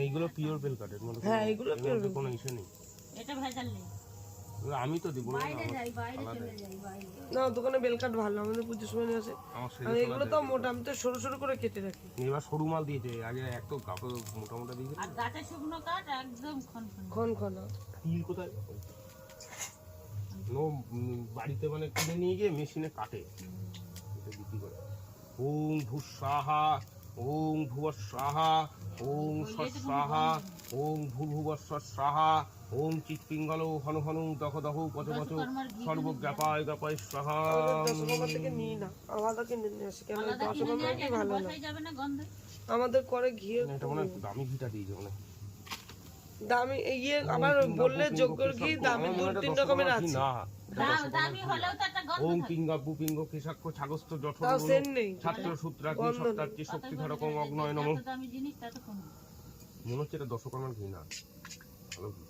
এইগুলো pure bell কাঠের মধ্যে। হ্যাঁ এগুলো পিওর কোনো ইস্যু নেই। এটা ভেজাল নেই। আমি তো দিব না। না দোকানে বেল কাঠ ভালো, আমাদের পুজোর সময় নিয়ে আসে। আর এগুলো তো মোটা, আমি তো সরু সরু করে কেটে রাখি। এবার সরু মাল দিয়েছে, আগে এক তো কাপড় মোটা মোটা দিয়েছে। আর গাছের শুকনো কাঠ একদম খনখনা। তিল কোথায়? নো বাড়িতে মানে কিনে নিয়ে গিয়ে মেশিনে কাটে, এটা বিক্রি করে। ওং ভূ স্বাহা, ওং ভুব স্বাহা, ওং স্বাহা, ওং ভূর্ভুবস্ব স্বাহা, ওং চিৎপিঙ্গল হনু হনু দহ দহ পচ পচ সর্বজ্ঞাপায় জ্ঞাপায় স্বাহা। দশকর্মা থেকে নিই না, আলাদা কিনে নিয়ে আসি। কেন দশকর্মা কি ভালো না যাবে না গন্ধে। আমাদের করে ঘিয়ে এটা মনে দামি ঘিটা দিয়েছে মনে। দামি ইয়ে আবার বললে যোগ্যর ঘি দামি 2-3 রকমের আছে। না দামি হলেও তো একটা গন্ধ ওং থাকে। কিংবা বুপিঙ্গ কেশাক্ষ ছাগস্ত জঠর তাও সেন নেই। ছাত্র সূত্রাগ্নি সত্তার্চি শক্তি ধরকম অগ্নয় নম। যত দামি জিনিস তত কম। মনে হচ্ছে এটা দশকর্মার ঘি না, ভালো ঘি।